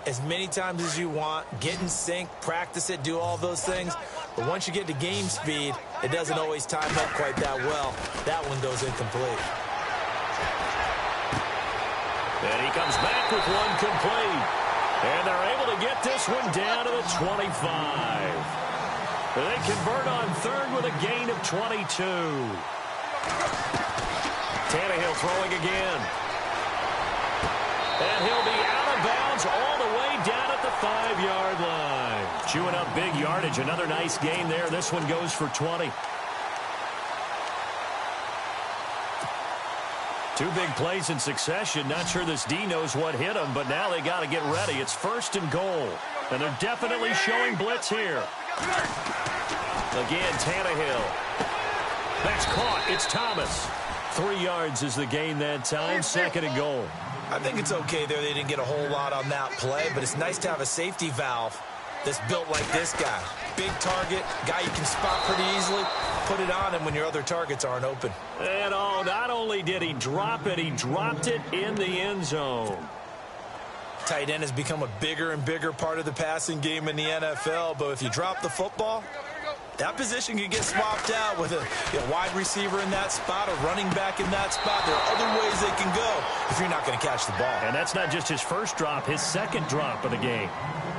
as many times as you want, get in sync, practice it, do all those things. But once you get to game speed, it doesn't always time up quite that well. That one goes incomplete. And he comes back with one complete. And they're able to get this one down to the 25. They convert on 3rd with a gain of 22. Tannehill throwing again. And he'll be out of bounds all the way down at the 5-yard line. Chewing up big yardage. Another nice gain there. This one goes for 20. 2 big plays in succession. Not sure this D knows what hit him, but now they got to get ready. It's 1st and goal. And they're definitely showing blitz here. Again, Tannehill. That's caught. It's Thomas. 3 yards is the gain that time. 2nd and goal. I think it's okay there. They didn't get a whole lot on that play, but it's nice to have a safety valve that's built like this guy. Big target, guy you can spot pretty easily. Put it on him when your other targets aren't open. And not only did he drop it, he dropped it in the end zone. Tight end has become a bigger and bigger part of the passing game in the NFL, but if you drop the football, that position can get swapped out with a wide receiver in that spot, a running back in that spot. There are other ways they can go if you're not going to catch the ball. And that's not just his first drop, his 2nd drop of the game.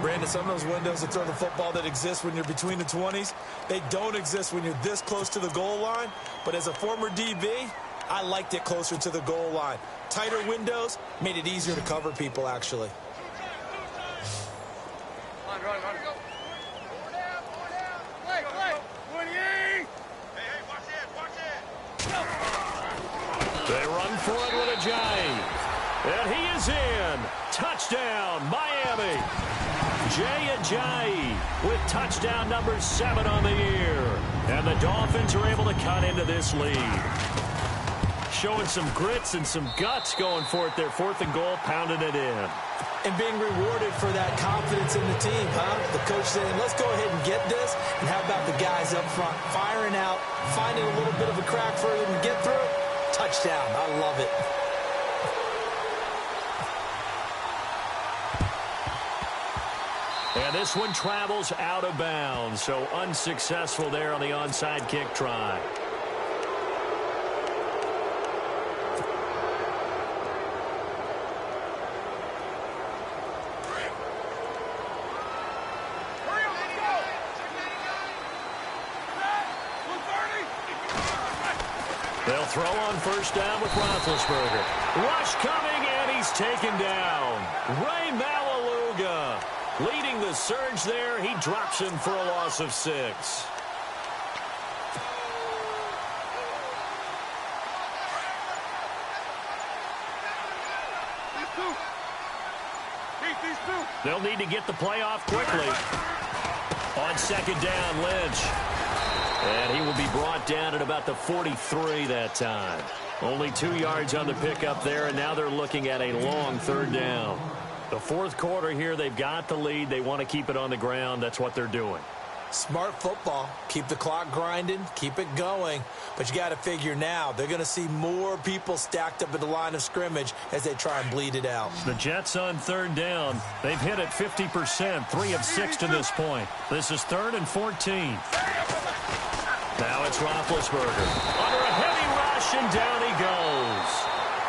Brandon, some of those windows to throw the football that exist when you're between the 20s, they don't exist when you're this close to the goal line. But as a former DB, I liked it closer to the goal line. Tighter windows made it easier to cover people, actually. Run. They run for it with Ajayi. And he is in. Touchdown, Miami. Jay Ajayi with touchdown number 7 on the year. And the Dolphins are able to cut into this lead. Showing some grits and some guts going for it there. 4th and goal, pounding it in. And being rewarded for that confidence in the team, huh? The coach saying, let's go ahead and get this. And how about the guys up front firing out, finding a little bit of a crack for them to get through? Touchdown. I love it. And this one travels out of bounds, so unsuccessful there on the onside kick try. They'll throw on first down with Roethlisberger. Rush coming, and he's taken down. Ray Malaluga leading the surge there. He drops him for a loss of 6. They'll need to get the play off quickly. On second down, Lynch. And he will be brought down at about the 43 that time. Only 2 yards on the pickup there, and now they're looking at a long third down. The fourth quarter here, they've got the lead. They want to keep it on the ground. That's what they're doing. Smart football. Keep the clock grinding. Keep it going. But you got to figure now, they're going to see more people stacked up at the line of scrimmage as they try and bleed it out. The Jets on third down. They've hit it 50%, 3 of 6 to this point. This is 3rd and 14. Now it's Roethlisberger. Under a heavy rush, and down he goes.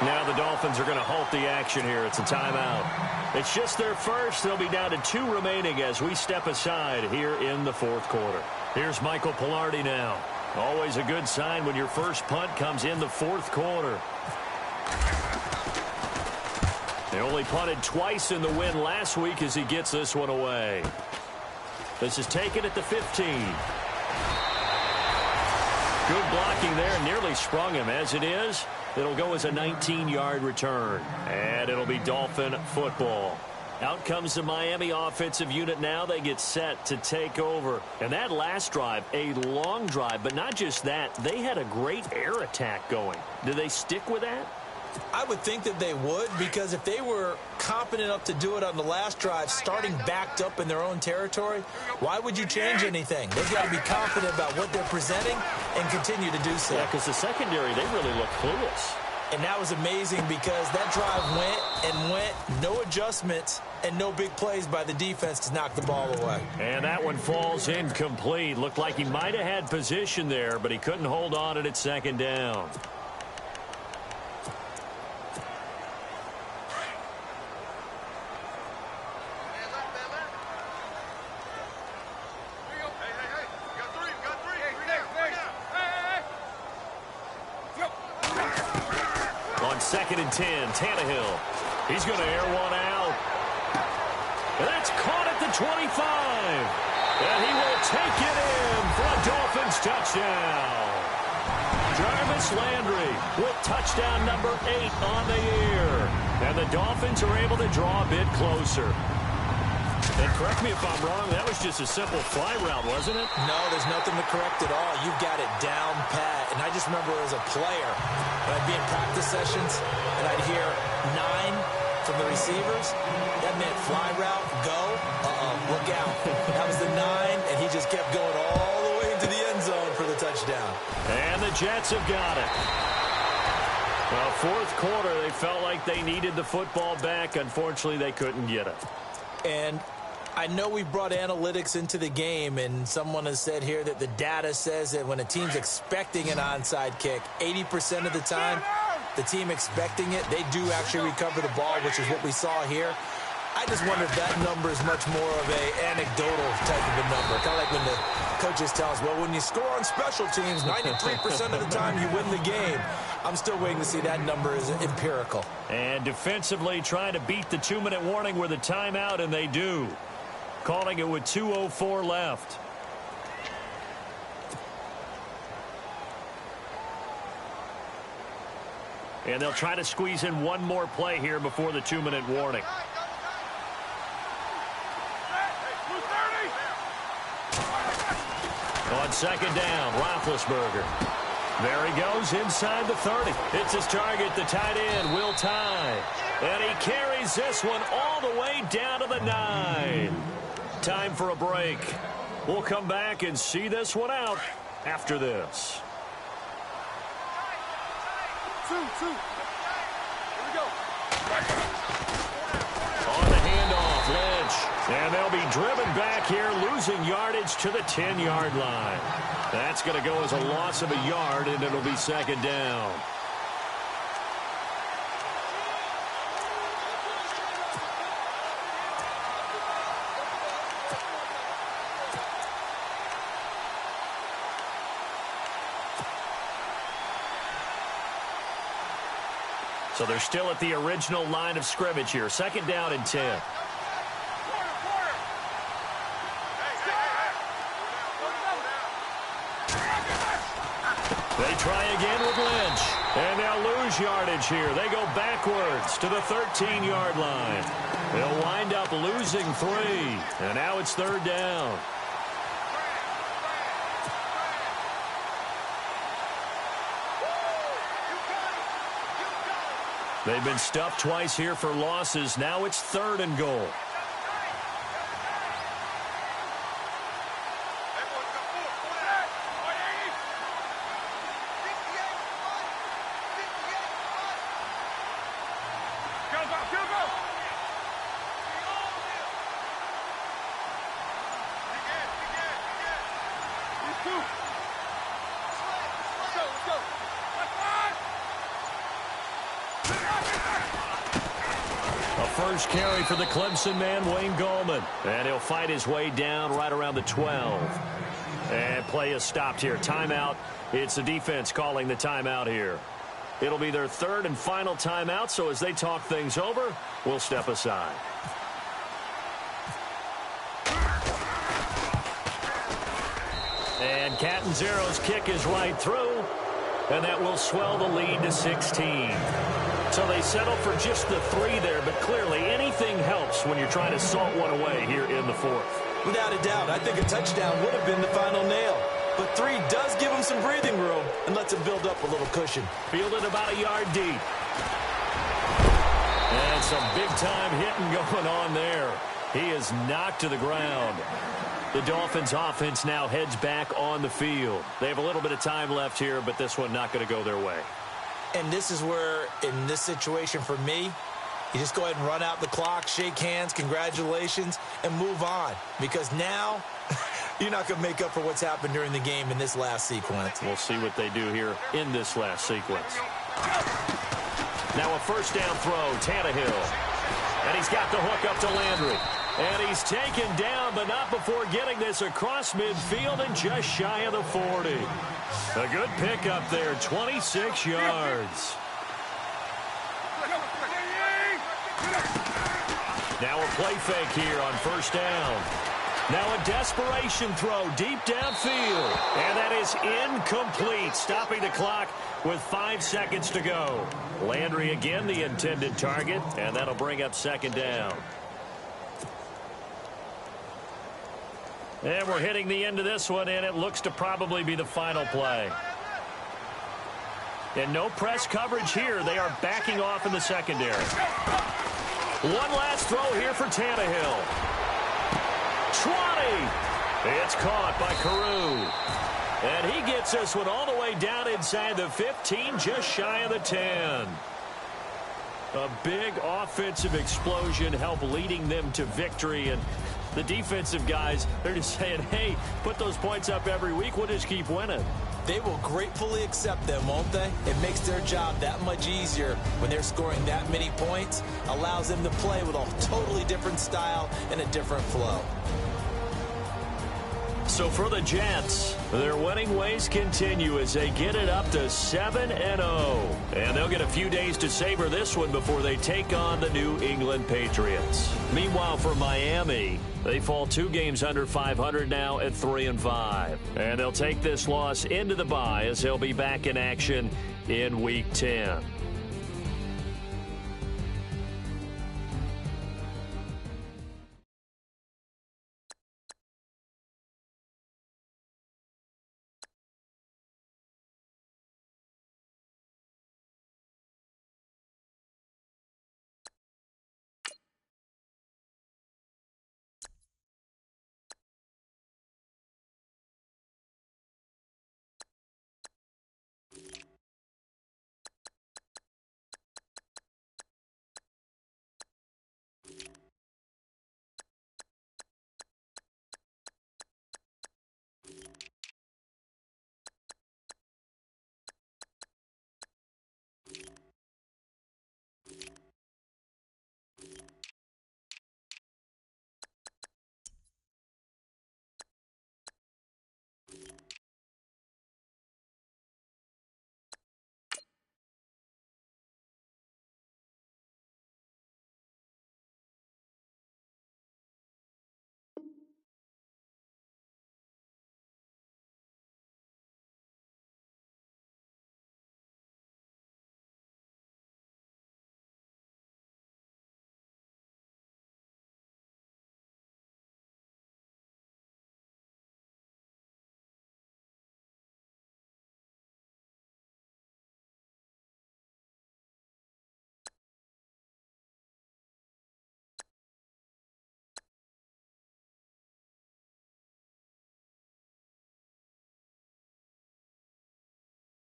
Now the Dolphins are going to halt the action here. It's a timeout. It's just their first. They'll be down to 2 remaining as we step aside here in the fourth quarter. Here's Michael Pilardi now. Always a good sign when your first punt comes in the fourth quarter. They only punted twice in the win last week as he gets this one away. This is taken at the 15. Good blocking there. Nearly sprung him. As it is, it'll go as a 19-yard return. And it'll be Dolphin football. Out comes the Miami offensive unit now. They get set to take over. And that last drive, a long drive, but not just that. They had a great air attack going. Do they stick with that? I would think that they would, because if they were competent enough to do it on the last drive, starting backed up in their own territory, why would you change anything? They've got to be confident about what they're presenting and continue to do so. Yeah, because the secondary, they really look clueless. And that was amazing because that drive went and went, no adjustments and no big plays by the defense to knock the ball away. And that one falls incomplete. Looked like he might have had position there, but he couldn't hold on at second down. Second and 10, Tannehill. He's going to air one out. And that's caught at the 25. And he will take it in for a Dolphins touchdown. Jarvis Landry with touchdown number 8 on the year. And the Dolphins are able to draw a bit closer. And correct me if I'm wrong, that was just a simple fly route, wasn't it? No, there's nothing to correct at all. You've got it down pat. And I just remember as a player, when I'd be in practice sessions and I'd hear 9 from the receivers, that meant fly route, go, look out. That was the 9, and he just kept going all the way into the end zone for the touchdown. And the Jets have got it. Well, fourth quarter, they felt like they needed the football back. Unfortunately, they couldn't get it. And I know we brought analytics into the game, and someone has said here that the data says that when a team's expecting an onside kick, 80% of the time, the team expecting it, they do actually recover the ball, which is what we saw here. I just wonder if that number is much more of an anecdotal type of a number. Kind of like when the coaches tell us, well, when you score on special teams, 93% of the time you win the game. I'm still waiting to see that number is empirical. And defensively trying to beat the 2-minute warning with a timeout, and they do. Calling it with 2:04 left. And they'll try to squeeze in one more play here before the 2-minute warning. On second down, Roethlisberger. There he goes inside the 30. It's his target, the tight end, Will Tye. And he carries this one all the way down to the 9. Time for a break. We'll come back and see this one out after this. 2. Here we go. On the handoff, Lynch. And they'll be driven back here, losing yardage to the 10-yard line. That's going to go as a loss of a yard, and it'll be second down. So they're still at the original line of scrimmage here. 2nd down and 10. They try again with Lynch. And they'll lose yardage here. They go backwards to the 13-yard line. They'll wind up losing 3. And now it's 3rd down. They've been stuffed twice here for losses. Now it's 3rd and goal. First carry for the Clemson man, Wayne Gallman. And he'll fight his way down right around the 12. And play is stopped here. Timeout. It's the defense calling the timeout here. It'll be their 3rd and final timeout, so as they talk things over, we'll step aside. And Catanzaro's kick is right through. And that will swell the lead to 16. So they settle for just the 3 there, but clearly anything helps when you're trying to salt one away here in the 4th. Without a doubt, I think a touchdown would have been the final nail. But 3 does give him some breathing room and lets him build up a little cushion. Fielded about a yard deep. And some big-time hitting going on there. He is knocked to the ground. The Dolphins offense now heads back on the field. They have a little bit of time left here, but this one not going to go their way. And this is where, in this situation for me, you just go ahead and run out the clock, shake hands, congratulations, and move on. Because now, you're not going to make up for what's happened during the game in this last sequence. We'll see what they do here in this last sequence. Now a 1st down throw, Tannehill. And he's got the hook up to Landry. And he's taken down, but not before getting this across midfield and just shy of the 40. A good pickup there, 26 yards. Now a play fake here on 1st down. Now a desperation throw deep downfield. And that is incomplete, stopping the clock with 5 seconds to go. Landry again the intended target, and that'll bring up 2nd down. And we're hitting the end of this one, and it looks to probably be the final play. And no press coverage here. They are backing off in the secondary. One last throw here for Tannehill. 20. It's caught by Carew. And he gets this one all the way down inside the 15, just shy of the 10. A big offensive explosion helped leading them to victory. And the defensive guys, they're just saying, hey, put those points up every week. We'll just keep winning. They will gratefully accept them, won't they? It makes their job that much easier when they're scoring that many points. Allows them to play with a totally different style and a different flow. So for the Jets, their winning ways continue as they get it up to 7-0. And they'll get a few days to savor this one before they take on the New England Patriots. Meanwhile, for Miami, they fall 2 games under 500 now at 3-5. And they'll take this loss into the bye as they'll be back in action in Week 10.